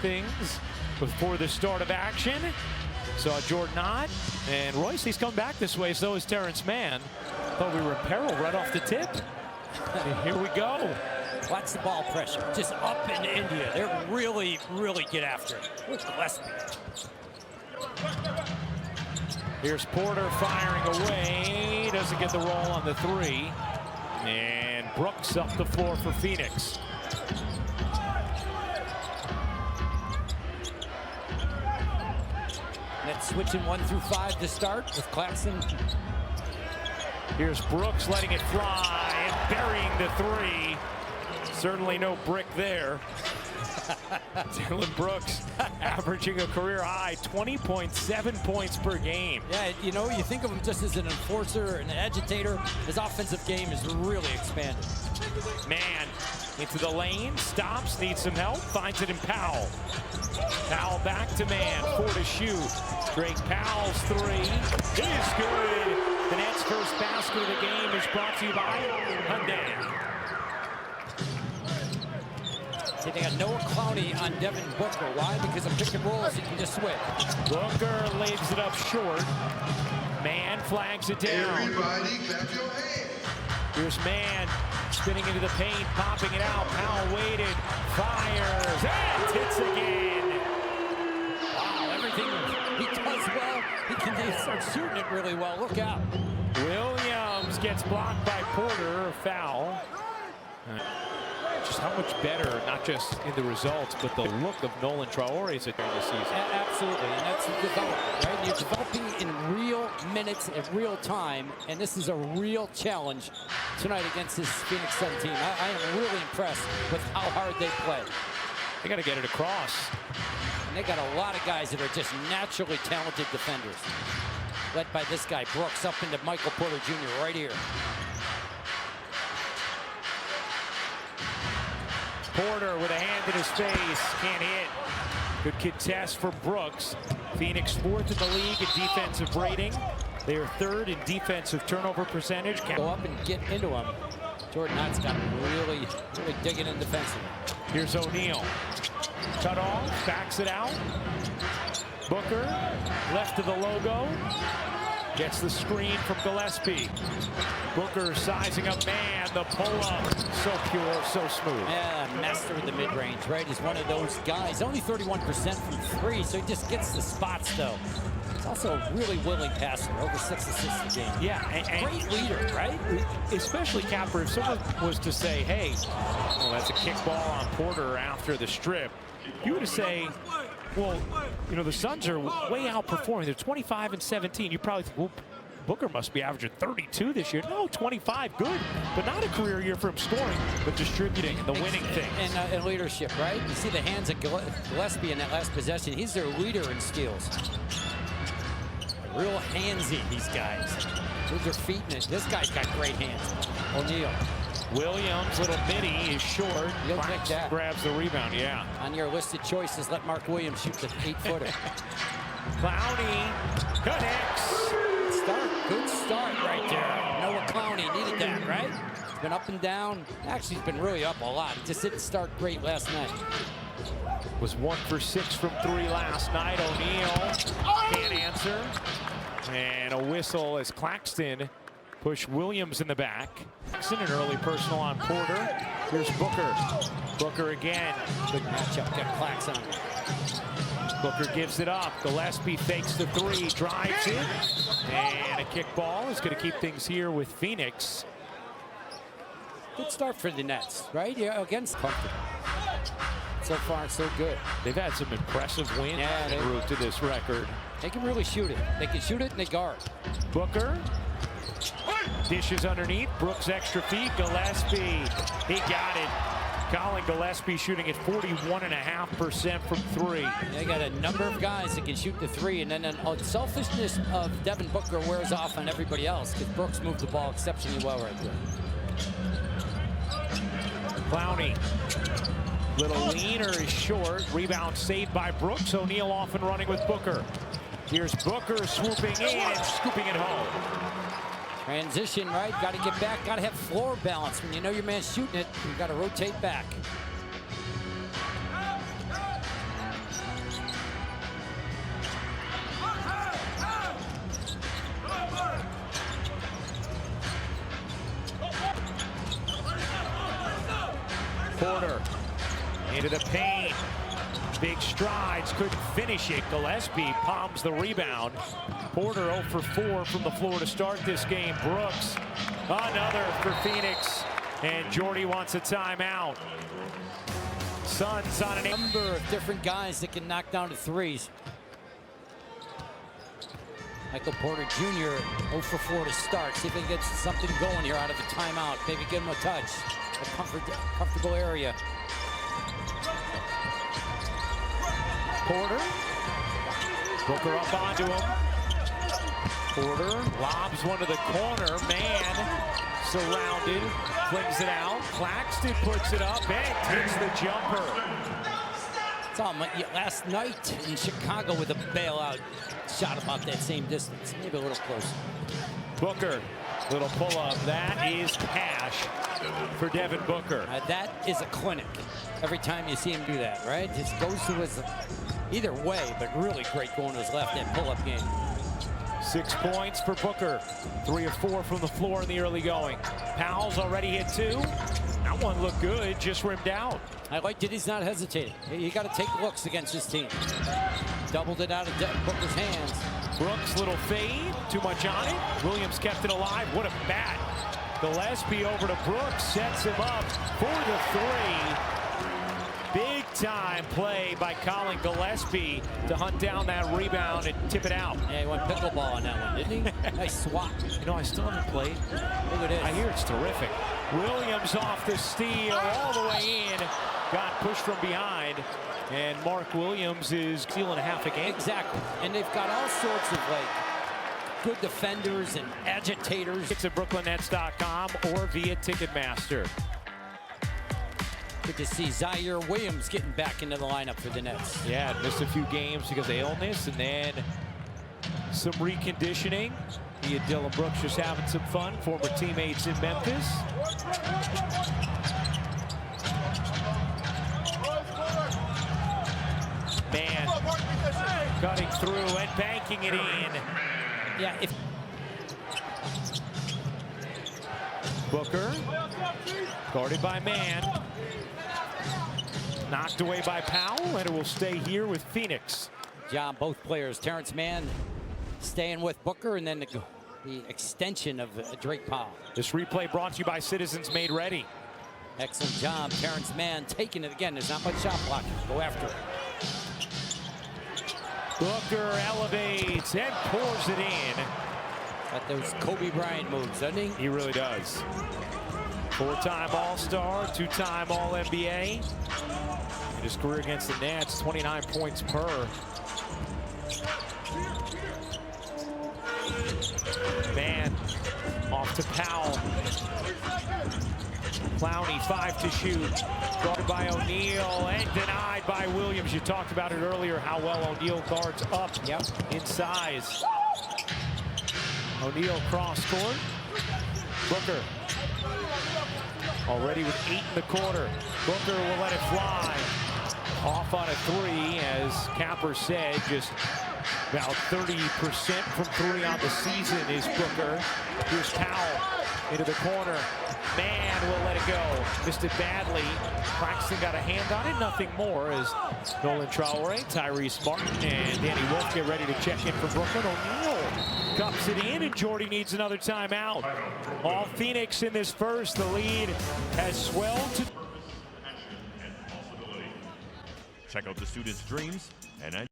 Things before the start of action. Saw Jordan Ott and Royce. He's come back this way. So is Terrence Mann. Thought we were in peril right off the tip. And here we go. Watch the ball pressure. Just up in India. They're really get after it. Look, Gillespie. Here's Porter firing away. Doesn't get the roll on the three. And Brooks up the floor for Phoenix. Nets switching 1 through 5 to start with Claxton. Here's Brooks letting it fly and burying the three. Certainly no brick there. Dillon Brooks averaging a career high 20.7 points per game. Yeah, you know, you think of him just as an enforcer, an agitator. His offensive game is really expanded. Man into the lane, stops, needs some help, finds it in Powell. Powell back to Man, 4 to shoot. Drake Powell's three is good. The Nets' first basket of the game is brought to you by Hyundai. See, they got Noah Clowney on Devin Booker. Why? Because of pick and rolls, he can just switch. Booker leaves it up short. Man flags it down. Everybody clap your hands. Here's Man spinning into the paint, popping it out. Powell waited, fires, and hits again. Wow, everything he does well, he can start shooting it really well. Look out. Williams gets blocked by Porter, a foul. Just how much better, not just in the results, but the look of Nolan Traore is during the season. Absolutely, and that's development, right? You're developing in real minutes at real time, and this is a real challenge tonight against this Phoenix Sun team. I am really impressed with how hard they play. They got to get it across. And they got a lot of guys that are just naturally talented defenders. Led by this guy, Brooks, up into Michael Porter Jr. right here. Porter with a hand in his face, can't hit. Good contest for Brooks. Phoenix 4th in the league in defensive rating. They are 3rd in defensive turnover percentage. Go up and get into him. Jordan Ott's got really digging in defensively. Here's O'Neal. Cut off, backs it out. Booker, left of the logo. Gets the screen from Gillespie. Booker sizing up Man, the pull-up. So pure, so smooth. Yeah, master of the mid-range, right? He's one of those guys. Only 31% from 3, so he just gets the spots, though. He's also a really willing passer, over 6 assists a game. Yeah, and great leader, right? Especially, Capper, if someone was to say, hey, well, that's a kick ball on Porter after the strip, you would say, well, you know, the Suns are way outperforming. They're 25 and 17. You probably think, well, Booker must be averaging 32 this year. No, 25, good, but not a career year for him scoring, but distributing and the winning things. And leadership, right? You see the hands of Gillespie in that last possession. He's their leader in steals. Real handsy, these guys. With their feet in it. This guy's got great hands. O'Neal. Williams, little mini, is short. You'll take that. Grabs the rebound, yeah. On your listed choices, let Mark Williams shoot the 8-footer. Clowney connects. Good start right there. Noah Clowney needed that, right? He's been up and down. Actually, he's been really up a lot. He just didn't start great last night. Was 1 for 6 from 3 last night. O'Neal can't answer. And a whistle as Claxton pushed Williams in the back. Claxton, an early personal on Porter. Here's Booker. Booker again. Good matchup. Got Claxton. Booker gives it up. Gillespie fakes the 3, drives it. And a kick ball is going to keep things here with Phoenix. Good start for the Nets, right? Yeah, against comfortable. So far, so good. They've had some impressive wins en route to this record. They can really shoot it. They can shoot it and they guard. Booker dishes underneath. Brooks extra feet. Gillespie, he got it. Colin Gillespie shooting at 41.5% from 3. They got a number of guys that can shoot the 3, and then the selfishness of Devin Booker wears off on everybody else because Brooks moved the ball exceptionally well right there. Clowney, little leaner, is short. Rebound saved by Brooks. O'Neal off and running with Booker. Here's Booker swooping in, scooping it home. Transition, right? Got to get back. Got to have floor balance. When you know your man's shooting it, you got to rotate back. Porter into the paint. Big strides, couldn't finish it. Gillespie palms the rebound. Porter 0 for 4 from the floor to start this game. Brooks, another for Phoenix. And Jordy wants a timeout. Suns on a Number of different guys that can knock down the threes. Michael Porter Jr. 0 for 4 to start. See if he can get something going here out of the timeout. Maybe give him a touch. A comfortable area. Porter. Booker up onto him. Porter lobs one to the corner. Man surrounded. Flings it out. Claxton puts it up and takes the jumper. Saw him last night in Chicago with a bailout shot about that same distance. Maybe a little closer. Booker. Little pull-up. That is cash for Devin Booker. That is a clinic. Every time you see him do that, right? Just goes to his either way, but really great going to his left that pull-up game. 6 points for Booker. 3 of 4 from the floor in the early going. Powell's already hit 2. That one looked good, just rimmed out. I like that he's not hesitating. You got to take looks against this team. Doubled it out of Booker's hands. Brooks, little fade, too much on it. Williams kept it alive. What a bat. Gillespie over to Brooks, sets him up for the 3. Big time play by Colin Gillespie to hunt down that rebound and tip it out. Yeah, he went pickleball on that one, didn't he? Nice swat. You know, I still haven't played. Look at this. I hear it's terrific. Williams off the steal, all the way in. Got pushed from behind. And Mark Williams is stealing half a game. Exactly. And they've got all sorts of, good defenders and agitators. It's at BrooklynNets.com or via Ticketmaster. Good to see Zaire Williams getting back into the lineup for the Nets. Yeah, missed a few games because of illness and then some reconditioning. He and Dylan Brooks just having some fun, former teammates in Memphis. Man, cutting through and banking it in. Yeah, if Booker, guarded by Man. Knocked away by Powell, and it will stay here with Phoenix. job, both players. Terrence Mann staying with Booker, and then the extension of Drake Powell. This replay brought to you by Citizens Made Ready. Excellent job. Terrence Mann taking it again. There's not much shot blocking. Go after it. Booker elevates and pours it in. Got those Kobe Bryant moves, doesn't he? He really does. 4-time All-Star, 2-time All-NBA. In his career against the Nets, 29 points per. Man, off to Powell. Clowney, 5 to shoot. Guarded by O'Neal and denied by Williams. You talked about it earlier, how well O'Neal guards up in size. O'Neal cross court. Booker already with 8 in the quarter. Booker will let it fly. Off on a 3, as Capper said, just about 30% from 3 on the season is Booker. Here's Powell into the corner. Man will let it go. Missed it badly. Claxton got a hand on it, nothing more, as Nolan Traore, Tyrese Martin, and Danny Wolf get ready to check in for Brooklyn. O'Neal cups it in, and Jordy needs another timeout. All Phoenix in this first. The lead has swelled to... Check out the students' dreams and